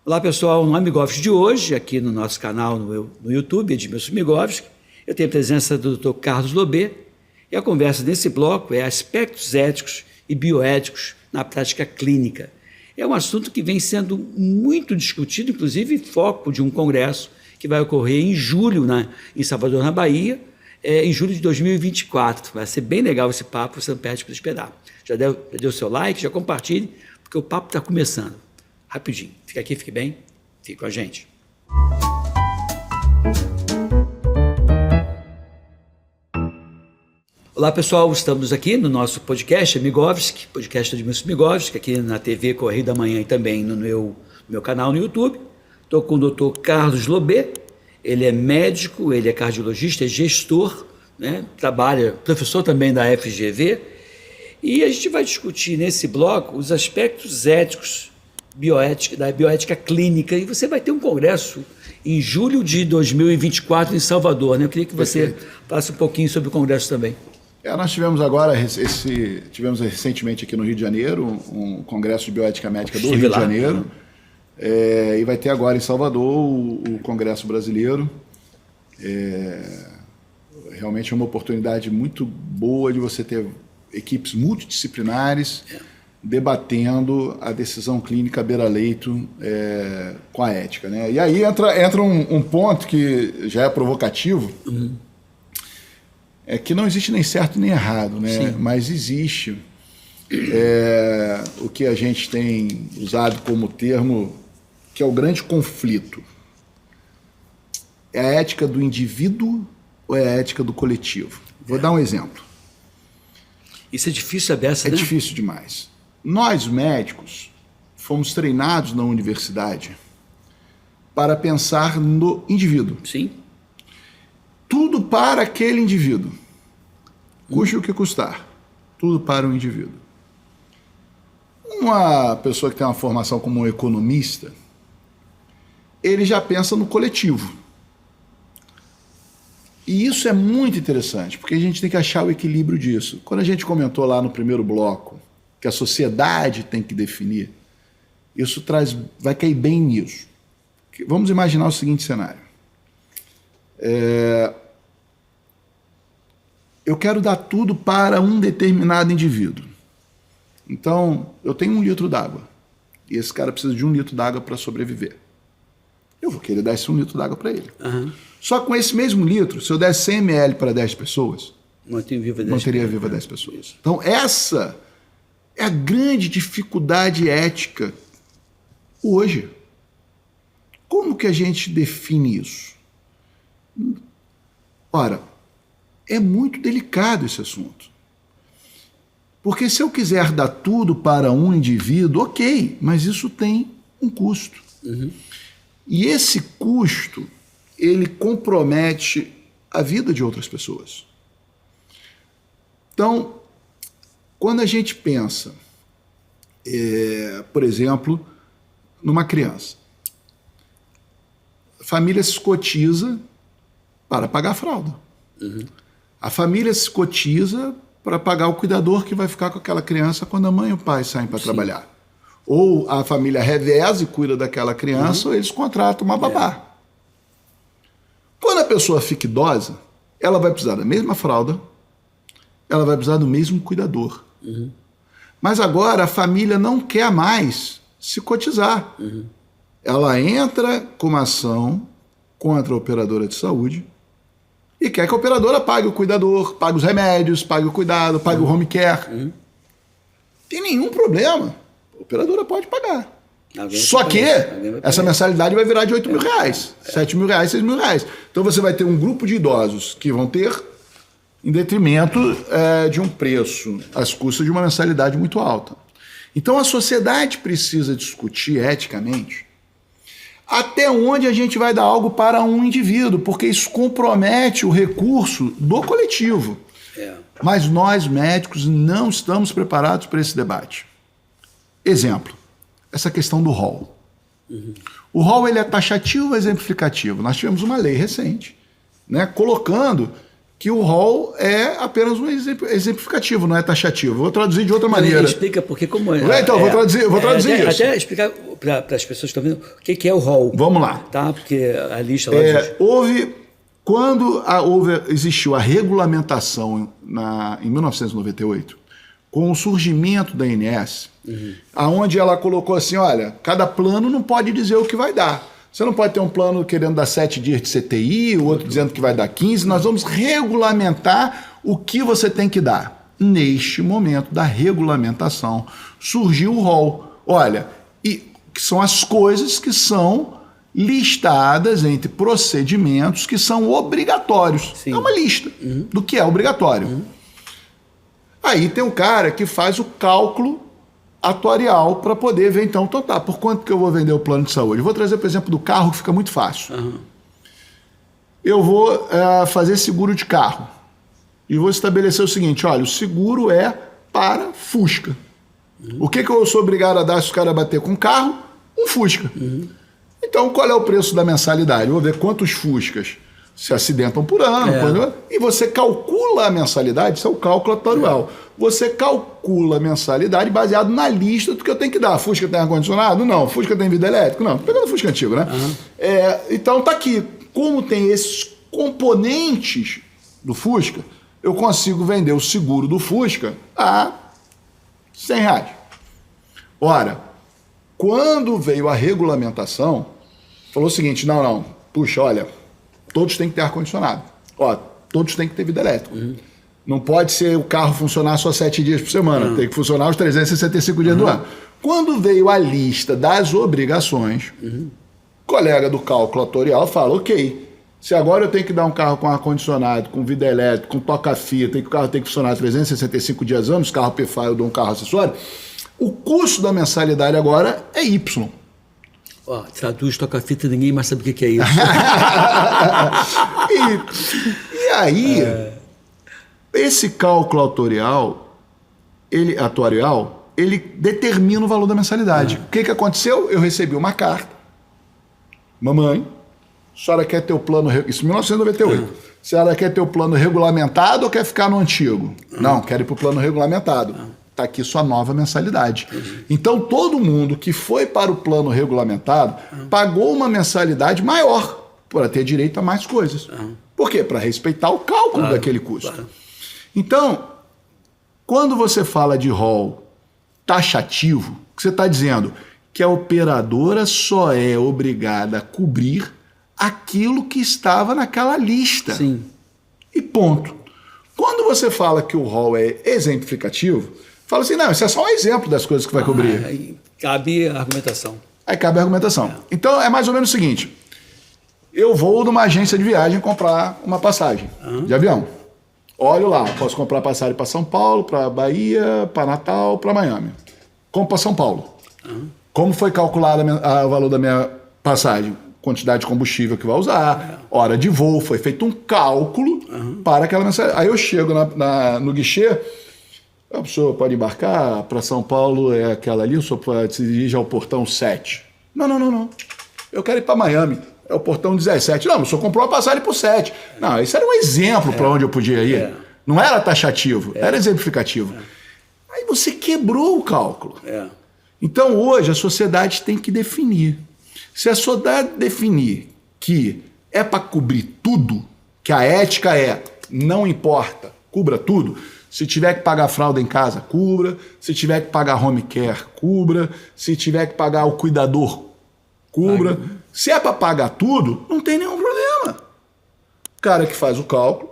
Olá pessoal, no Amigovski de hoje, aqui no nosso canal no YouTube, Edmilson Migovski, eu tenho a presença do Dr. Carlos Lobé e a conversa nesse bloco é aspectos éticos e bioéticos na prática clínica. É um assunto que vem sendo muito discutido, inclusive foco de um congresso que vai ocorrer em julho em Salvador, na Bahia, em julho de 2024. Vai ser bem legal esse papo, você não perde para esperar. Já deu seu like, já compartilhe, porque o papo está começando. Rapidinho. Fica aqui, fique bem, fique com a gente. Olá pessoal, estamos aqui no nosso podcast Migovski, podcast do Edmilson Migovski, aqui na TV Correio da Manhã e também no meu canal no YouTube. Estou com o Dr. Carlos Lobé, ele é médico, ele é cardiologista, é gestor, né? Trabalha, professor também da FGV, e a gente vai discutir nesse bloco os aspectos éticos da bioética clínica, e você vai ter um congresso em julho de 2024 em Salvador, né? Eu queria que você falasse um pouquinho sobre o congresso também. Nós tivemos tivemos recentemente aqui no Rio de Janeiro um congresso de bioética médica do Rio de Janeiro, e vai ter agora em Salvador o congresso brasileiro. Realmente é uma oportunidade muito boa de você ter equipes multidisciplinares debatendo a decisão clínica beira-leito com a ética, né? E aí entra um ponto que já é provocativo, é que não existe nem certo nem errado, né? Sim. Mas existe o que a gente tem usado como termo, que é o grande conflito. É a ética do indivíduo ou é a ética do coletivo? Vou dar um exemplo. Isso é difícil saber, né? É difícil demais. Nós, médicos, fomos treinados na universidade para pensar no indivíduo. Sim. Tudo para aquele indivíduo. Custe o que custar. Tudo para o indivíduo. Uma pessoa que tem uma formação como um economista, ele já pensa no coletivo. E isso é muito interessante, porque a gente tem que achar o equilíbrio disso. Quando a gente comentou lá no primeiro bloco que a sociedade tem que definir, isso vai cair bem nisso. Vamos imaginar o seguinte cenário. Eu quero dar tudo para um determinado indivíduo. Então, eu tenho 1 litro d'água, e esse cara precisa de 1 litro d'água para sobreviver. Eu vou querer dar esse 1 litro d'água para ele. Uhum. Só com esse mesmo litro, se eu der 100 ml para 10 pessoas, manteria viva 10 pessoas. Então, essa é a grande dificuldade ética hoje. Como que a gente define isso? Ora, é muito delicado esse assunto. Porque se eu quiser dar tudo para um indivíduo, ok, mas isso tem um custo. Uhum. E esse custo, ele compromete a vida de outras pessoas. Então, quando a gente pensa, por exemplo, numa criança, a família se cotiza para pagar a fralda. Uhum. A família se cotiza para pagar o cuidador que vai ficar com aquela criança quando a mãe e o pai saem para trabalhar. Ou a família reveza e cuida daquela criança, ou eles contratam uma babá. Quando a pessoa fica idosa, ela vai precisar da mesma fralda, ela vai precisar do mesmo cuidador. Uhum. Mas agora a família não quer mais se cotizar. Uhum. Ela entra com uma ação contra a operadora de saúde e quer que a operadora pague o cuidador, pague os remédios, pague o cuidado, pague o home care. Uhum. Não tem nenhum problema. A operadora pode pagar. Só que essa mensalidade vai virar de R$8 mil, R$7 mil, R$6 mil. Então você vai ter um grupo de idosos que vão ter em detrimento de um preço às custas de uma mensalidade muito alta. Então a sociedade precisa discutir eticamente até onde a gente vai dar algo para um indivíduo, porque isso compromete o recurso do coletivo. Mas nós, médicos, não estamos preparados para esse debate. Exemplo, essa questão do rol. Uhum. O rol ele é taxativo ou exemplificativo? Nós tivemos uma lei recente, né, colocando que o rol é apenas um exemplificativo, não é taxativo. Vou traduzir de outra maneira. Explica porque como é. Então, vou traduzir isso. Até explicar para as pessoas que estão vendo o que é o rol. Vamos lá. Tá? Porque a lista lá diz... Quando existiu a regulamentação em 1998, com o surgimento da INS, aonde ela colocou assim, olha, cada plano não pode dizer o que vai dar. Você não pode ter um plano querendo dar 7 dias de CTI, o outro dizendo que vai dar 15. Nós vamos regulamentar o que você tem que dar. Neste momento da regulamentação, surgiu o rol. Olha, que são as coisas que são listadas entre procedimentos que são obrigatórios. Sim. É uma lista do que é obrigatório. Aí tem um cara que faz o cálculo atuarial para poder ver, então, tá, por quanto que eu vou vender o plano de saúde? Eu vou trazer, por exemplo, do carro, que fica muito fácil. Eu vou fazer seguro de carro e vou estabelecer o seguinte, olha, o seguro é para Fusca. O que eu sou obrigado a dar se o cara bater com o carro? Um Fusca. Então, qual é o preço da mensalidade? Eu vou ver quantos Fuscas se acidentam por ano. E você calcula a mensalidade, isso é o cálculo atuarial. Você calcula a mensalidade baseado na lista do que eu tenho que dar. Fusca tem ar-condicionado? Não. Fusca tem vidro elétrico? Não. Estou pegando Fusca antigo, né? Então, tá aqui. Como tem esses componentes do Fusca, eu consigo vender o seguro do Fusca a R$100. Ora, quando veio a regulamentação, falou o seguinte, não, puxa, olha, todos têm que ter ar-condicionado, todos têm que ter vidro elétrico. Não pode ser o carro funcionar só 7 dias por semana, tem que funcionar os 365 dias do ano. Quando veio a lista das obrigações, o colega do cálculo atuarial fala, ok, se agora eu tenho que dar um carro com ar-condicionado, com vidro elétrico, com toca-fita, o carro tem que funcionar 365 dias anos, carro PFA, eu dou um carro acessório, o custo da mensalidade agora é Y. Traduz toca-fita, ninguém mais sabe o que é isso. e aí, esse cálculo atuarial, ele determina o valor da mensalidade. O que aconteceu? Eu recebi uma carta. Mamãe, a senhora quer ter o plano... Isso em 1998. A senhora quer ter o plano regulamentado ou quer ficar no antigo? Não, quero ir para o plano regulamentado. Está aqui sua nova mensalidade. Então, todo mundo que foi para o plano regulamentado pagou uma mensalidade maior para ter direito a mais coisas. Por quê? Para respeitar o cálculo daquele custo. Então, quando você fala de rol taxativo, o que você está dizendo? Que a operadora só é obrigada a cobrir aquilo que estava naquela lista. Sim. E ponto. Quando você fala que o rol é exemplificativo, fala assim, não, isso é só um exemplo das coisas que vai cobrir. Aí cabe a argumentação. Aí cabe a argumentação. Então é mais ou menos o seguinte, eu vou numa agência de viagem comprar uma passagem de avião. Olho lá, posso comprar passagem para São Paulo, para Bahia, para Natal, para Miami. Compro para São Paulo. Como foi calculado o valor da minha passagem? Quantidade de combustível que vai usar, hora de voo, foi feito um cálculo para aquela mensagem. Aí eu chego no guichê, o senhor pode embarcar para São Paulo, é aquela ali, o senhor se dirige ao portão 7. Não. Eu quero ir para Miami, é o portão 17. Não, o senhor comprou uma passagem por 7. Não, isso era um exemplo para onde eu podia ir. Não era taxativo, era exemplificativo. Aí você quebrou o cálculo. Então hoje a sociedade tem que definir. Se a sociedade definir que é para cobrir tudo, que a ética é não importa, cubra tudo, se tiver que pagar fralda em casa, cubra, se tiver que pagar home care, cubra, se tiver que pagar o cuidador, cubra. Se é para pagar tudo, não tem nenhum problema. O cara que faz o cálculo,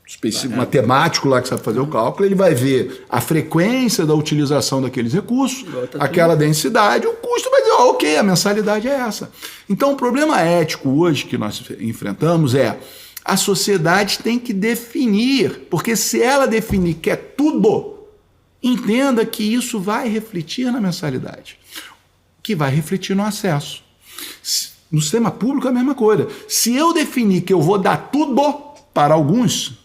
específico, matemático lá que sabe fazer o cálculo, ele vai ver a frequência da utilização daqueles recursos, aquela densidade, o custo vai dizer, ok, a mensalidade é essa. Então o problema ético hoje que nós enfrentamos é a sociedade tem que definir, porque se ela definir que é tudo, entenda que isso vai refletir na mensalidade, que vai refletir no acesso. No sistema público é a mesma coisa. Se eu definir que eu vou dar tudo para alguns,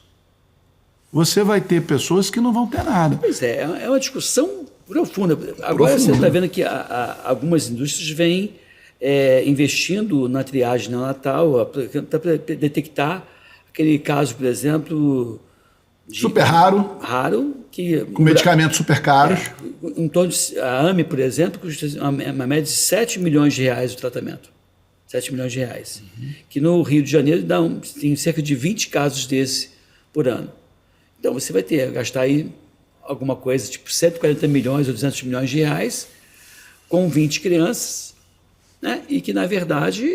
você vai ter pessoas que não vão ter nada. Pois é uma discussão profunda. Agora você está vendo que algumas indústrias vêm investindo na triagem neonatal para detectar Aquele caso, por exemplo... Super raro. Raro. Com medicamentos super caros. Em torno de, a AME, por exemplo, custa uma média de 7 milhões de reais o tratamento. 7 milhões de reais. Que no Rio de Janeiro tem cerca de 20 casos desse por ano. Então você vai gastar aí alguma coisa, tipo 140 milhões ou 200 milhões de reais com 20 crianças, né? E que, na verdade,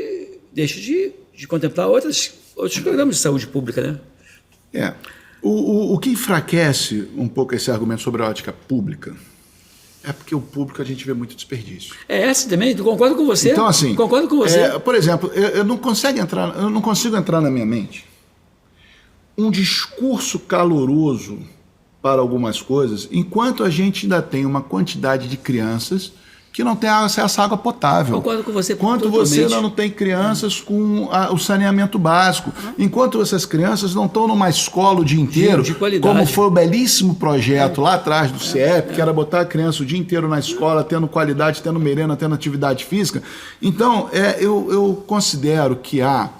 deixa de contemplar outros programas de saúde pública, né? O que enfraquece um pouco esse argumento sobre a ótica pública é porque o público a gente vê muito desperdício. Essa também, concordo com você. Então, assim, concordo com você. Por exemplo, eu não consigo entrar na minha mente um discurso caloroso para algumas coisas, enquanto a gente ainda tem uma quantidade de crianças que não tem acesso à água potável. Concordo com você. Enquanto você ainda não tem crianças com o saneamento básico. Enquanto essas crianças não estão numa escola o dia inteiro, de qualidade. como foi o belíssimo projeto lá atrás do CIEP, que era botar a criança o dia inteiro na escola, tendo qualidade, tendo merenda, tendo atividade física. Então, eu considero que há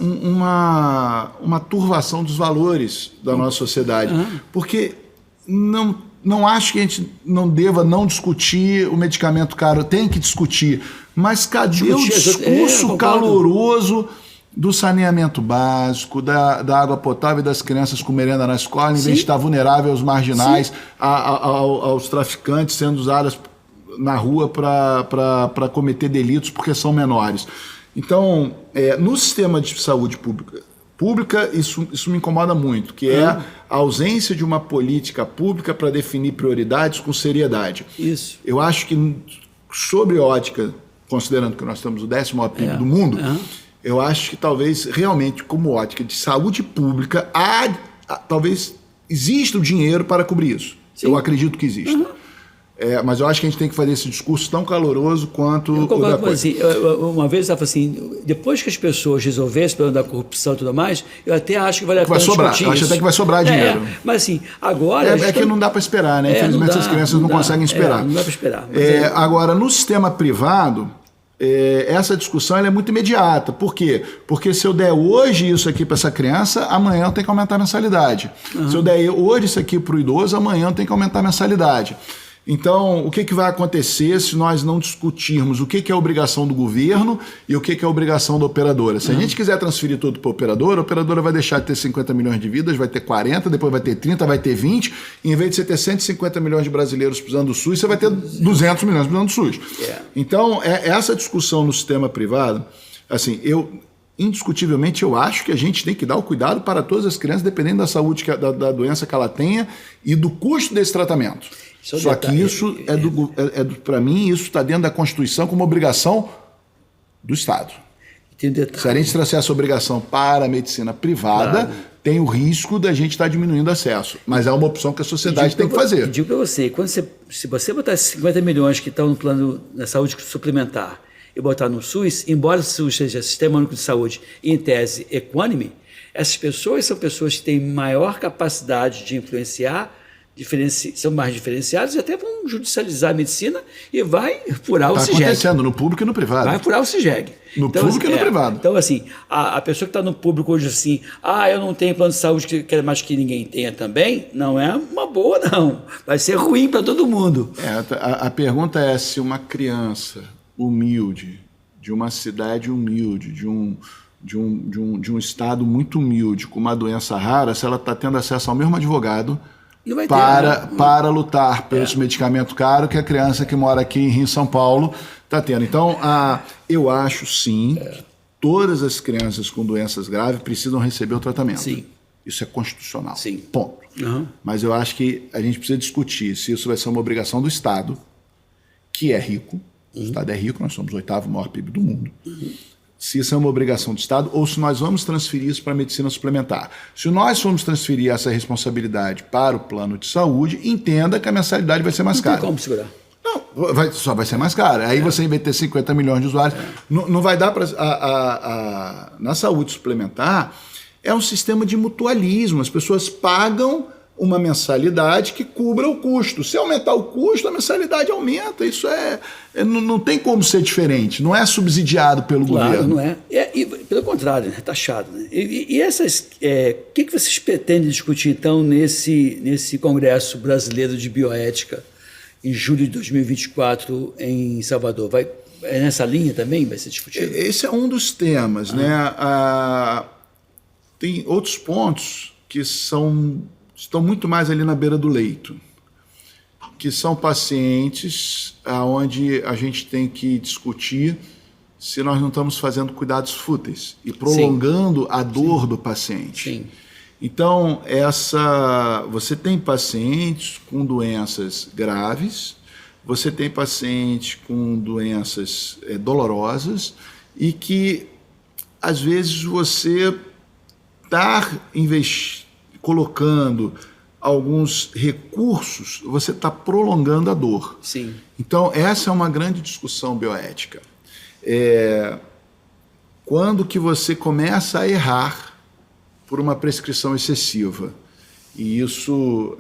uma turvação dos valores da nossa sociedade. Porque não acho que a gente não deva não discutir o medicamento caro, tem que discutir, mas cadê o discurso caloroso do saneamento básico, da água potável e das crianças com merenda na escola, em vez de estar vulnerável aos marginais, aos traficantes sendo usadas na rua para cometer delitos porque são menores. Então, no sistema de saúde pública, isso me incomoda muito, que é a ausência de uma política pública para definir prioridades com seriedade. Isso. Eu acho que, sobre ótica, considerando que nós temos o 10º maior PIB do mundo, eu acho que talvez, realmente, como ótica de saúde pública, talvez exista o dinheiro para cobrir isso. Sim. Eu acredito que exista. Mas eu acho que a gente tem que fazer esse discurso tão caloroso quanto eu concordo o da com coisa. Assim, uma vez eu estava assim, depois que as pessoas resolvessem o problema da corrupção e tudo mais, eu até acho que vale a pena sobrar. discutir Eu acho isso. até que vai sobrar dinheiro. Mas assim, agora... É que não dá para esperar, né? Infelizmente essas crianças não conseguem esperar. Não dá para esperar. Agora, no sistema privado, essa discussão ela é muito imediata. Por quê? Porque se eu der hoje isso aqui para essa criança, amanhã eu tenho que aumentar a mensalidade. Se eu der hoje isso aqui para o idoso, amanhã eu tenho que aumentar a mensalidade. Então, o que vai acontecer se nós não discutirmos o que é obrigação do governo e o que é obrigação da operadora? Se a gente quiser transferir tudo para a operadora vai deixar de ter 50 milhões de vidas, vai ter 40, depois vai ter 30, vai ter 20, e em vez de você ter 150 milhões de brasileiros precisando do SUS, você vai ter 200 milhões precisando do SUS. Então, essa discussão no sistema privado, assim, indiscutivelmente, eu acho que a gente tem que dar o cuidado para todas as crianças, dependendo da saúde, da doença que ela tenha e do custo desse tratamento. Só que isso para mim, isso está dentro da Constituição como obrigação do Estado. Se a gente trouxer essa obrigação para a medicina privada, tem o risco da gente estar diminuindo o acesso. Mas é uma opção que a sociedade tem que fazer. Eu digo para você, se você botar 50 milhões que estão no plano da saúde suplementar e botar no SUS, embora o SUS seja Sistema Único de Saúde e, em tese, equânime, essas pessoas são pessoas que têm maior capacidade de influenciar, são mais diferenciados e até vão judicializar a medicina e vai furar o CIGEG. Está acontecendo no público e no privado. Vai furar o CIGEG. No público e no privado. Então, assim, a pessoa que está no público hoje assim, eu não tenho plano de saúde que quero mais que ninguém tenha também, não é uma boa, não. Vai ser ruim para todo mundo. A pergunta é se uma criança humilde, de uma cidade humilde, de um estado muito humilde, com uma doença rara, se ela está tendo acesso ao mesmo advogado para lutar pelo esse medicamento caro que a criança que mora aqui em Rio, São Paulo, está tendo. Então, eu acho sim que todas as crianças com doenças graves precisam receber o tratamento. Sim. Isso é constitucional. Sim. Ponto. Mas eu acho que a gente precisa discutir se isso vai ser uma obrigação do Estado, que é rico. O Estado é rico, nós somos o 8º maior PIB do mundo. Se isso é uma obrigação do Estado ou se nós vamos transferir isso para a medicina suplementar. Se nós formos transferir essa responsabilidade para o plano de saúde, entenda que a mensalidade vai ser mais cara. Não tem como segurar. Não, só vai ser mais cara. Aí você vai ter 50 milhões de usuários. Não vai dar para... Na saúde suplementar, é um sistema de mutualismo. As pessoas pagam uma mensalidade que cubra o custo. Se aumentar o custo, a mensalidade aumenta. Isso não tem como ser diferente. Não é subsidiado pelo governo. Não é. pelo contrário, né? Taxado. Né? E essas, o que vocês pretendem discutir, então, nesse Congresso Brasileiro de Bioética, em julho de 2024, em Salvador? É nessa linha também vai ser discutido? Esse é um dos temas, né? Tem outros pontos que estão muito mais ali na beira do leito, que são pacientes onde a gente tem que discutir se nós não estamos fazendo cuidados fúteis e prolongando a dor do paciente. Sim. Então, você tem pacientes com doenças graves, você tem pacientes com doenças dolorosas e que, às vezes, você está colocando alguns recursos, você está prolongando a dor. Sim. Então, essa é uma grande discussão bioética. Quando que você começa a errar por uma prescrição excessiva? E isso,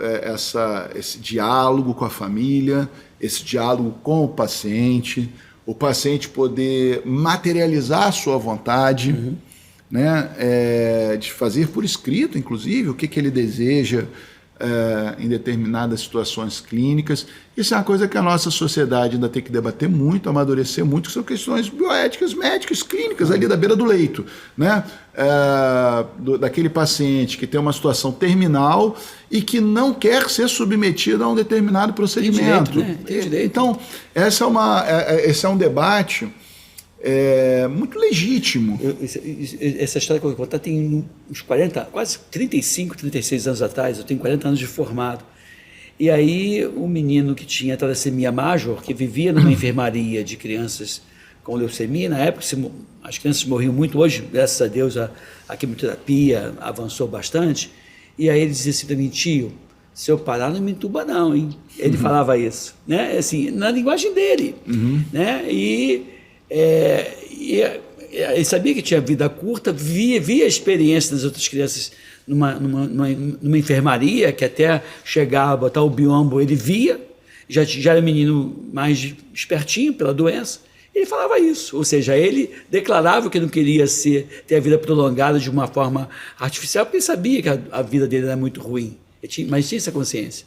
esse diálogo com a família, esse diálogo com o paciente poder materializar a sua vontade, né, de fazer por escrito, inclusive, o que ele deseja em determinadas situações clínicas. Isso é uma coisa que a nossa sociedade ainda tem que debater muito, amadurecer muito, que são questões bioéticas, médicas, clínicas, ali da beira do leito, né? Daquele paciente que tem uma situação terminal e que não quer ser submetido a um determinado procedimento. Tem direito, né? Tem direito. Então, esse é um debate muito legítimo. Essa história que eu vou contar tem uns 40, quase 35, 36 anos atrás. Eu tenho 40 anos de formado. E aí um menino que tinha talassemia major, que vivia numa enfermaria de crianças com leucemia, na época as crianças morriam muito. Hoje, graças a Deus, a quimioterapia avançou bastante. E aí ele dizia assim para mim: tio, se eu parar não me entuba não, hein? Ele falava isso, né? Assim, na linguagem dele, né? Ele sabia que tinha vida curta, via a experiência das outras crianças numa enfermaria, que até chegava a botar o biombo, ele via, já era um menino mais espertinho pela doença. Ele falava isso, ou seja, ele declarava que não queria ter a vida prolongada de uma forma artificial, porque ele sabia que a vida dele era muito ruim, mas tinha essa consciência.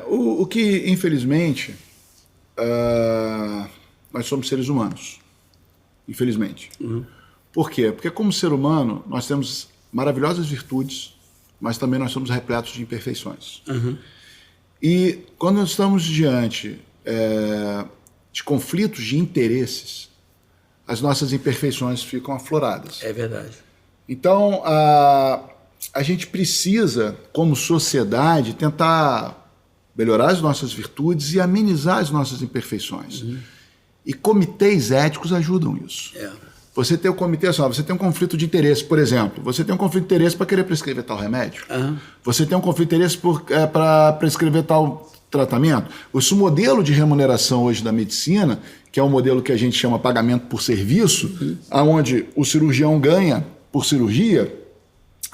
O que, infelizmente, nós somos seres humanos. Infelizmente. Por quê? Porque como ser humano, nós temos maravilhosas virtudes, mas também nós somos repletos de imperfeições. E quando nós estamos diante de conflitos de interesses, as nossas imperfeições ficam afloradas. É verdade. Então, a gente precisa, como sociedade, tentar melhorar as nossas virtudes e amenizar as nossas imperfeições. E comitês éticos ajudam isso. Você tem o comitê, você tem um conflito de interesse, por exemplo. Você tem um conflito de interesse para querer prescrever tal remédio. Você tem um conflito de interesse para prescrever tal tratamento. Esse modelo de remuneração hoje da medicina, que é um modelo que a gente chama pagamento por serviço, onde o cirurgião ganha por cirurgia,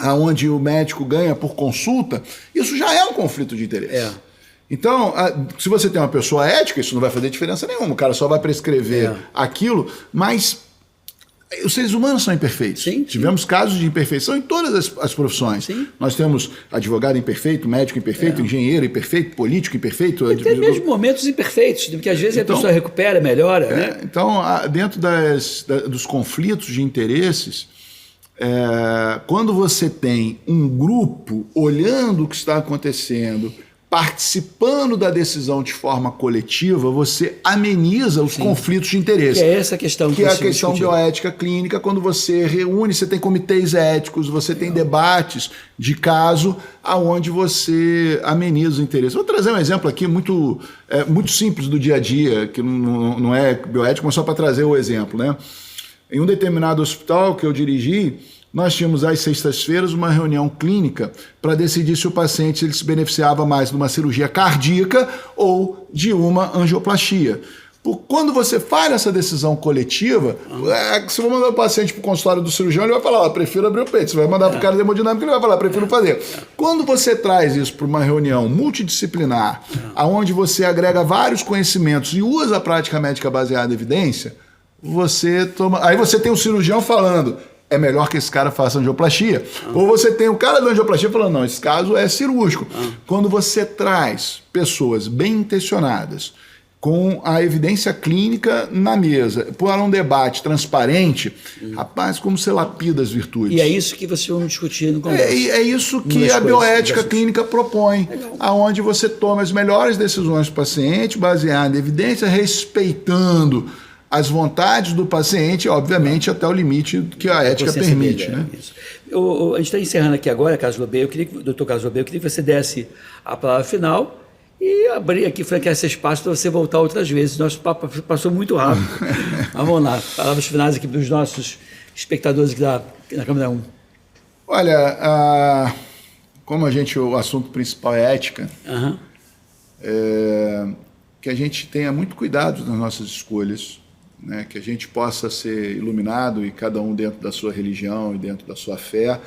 onde o médico ganha por consulta, isso já é um conflito de interesse. Então, se você tem uma pessoa ética, isso não vai fazer diferença nenhuma. O cara só vai prescrever aquilo, mas os seres humanos são imperfeitos. Tivemos casos de imperfeição em todas as profissões. Nós temos advogado imperfeito, médico imperfeito, engenheiro imperfeito, político imperfeito. E tem mesmo momentos imperfeitos, porque às vezes a pessoa recupera, melhora. Né? Então, dentro dos conflitos de interesses, quando você tem um grupo olhando o que está acontecendo, participando da decisão de forma coletiva, você ameniza os conflitos de interesse. Que é essa questão que é a questão bioética clínica, quando você reúne, você tem comitês éticos, você tem debates de caso aonde você ameniza os interesses. Vou trazer um exemplo aqui muito simples do dia a dia, que não é bioético, mas só para trazer o exemplo, né? Em um determinado hospital que eu dirigi, nós tínhamos às sextas-feiras uma reunião clínica para decidir se o paciente ele se beneficiava mais de uma cirurgia cardíaca ou de uma angioplastia. Quando você faz essa decisão coletiva, se eu mandar o paciente para o consultório do cirurgião, ele vai falar, prefiro abrir o peito. Você vai mandar para o cara de hemodinâmica, ele vai falar, prefiro fazer. Quando você traz isso para uma reunião multidisciplinar, onde você agrega vários conhecimentos e usa a prática médica baseada em evidência, aí você tem o cirurgião falando, é melhor que esse cara faça angioplastia. Ou você tem o cara da angioplastia falando, não, esse caso é cirúrgico. Quando você traz pessoas bem intencionadas, com a evidência clínica na mesa, para um debate transparente, rapaz, como você lapida as virtudes. E é isso que vocês vão discutir no Congresso. É isso que a bioética clínica propõe, aonde você toma as melhores decisões do paciente, baseado em evidência, respeitando as vontades do paciente, obviamente, até o limite que a ética permite. Dele, né? Isso. A gente está encerrando aqui agora, Carlos Lobé, doutor Carlos Lobé, eu queria que você desse a palavra final e abrir aqui, franquear esse espaço para você voltar outras vezes. Nosso papo passou muito rápido. Mas vamos lá, palavras finais aqui dos nossos espectadores aqui na Câmara 1. Olha, como o assunto principal é ética, que a gente tenha muito cuidado nas nossas escolhas, né, que a gente possa ser iluminado e cada um dentro da sua religião e dentro da sua fé,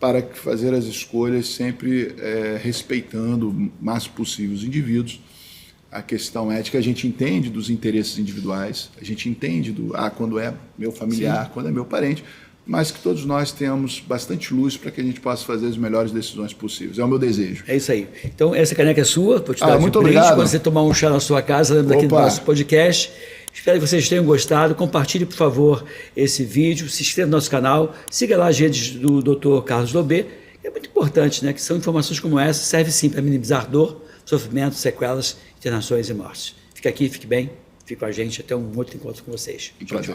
para fazer as escolhas sempre respeitando o máximo possível os indivíduos. A questão ética, a gente entende dos interesses individuais, a gente entende quando é meu familiar, sim, quando é meu parente, mas que todos nós tenhamos bastante luz para que a gente possa fazer as melhores decisões possíveis. É o meu desejo. É isso aí. Então, essa caneca é sua, vou te dar muito obrigado. Quando você tomar um chá na sua casa, lembra aqui do nosso podcast. Espero que vocês tenham gostado. Compartilhe, por favor, esse vídeo. Se inscreva no nosso canal. Siga lá as redes do Dr. Carlos Lobé. É muito importante, né? Que são informações como essa. Serve sim para minimizar dor, sofrimento, sequelas, internações e mortes. Fique aqui, fique bem. Fique com a gente. Até um outro encontro com vocês. Um prazer.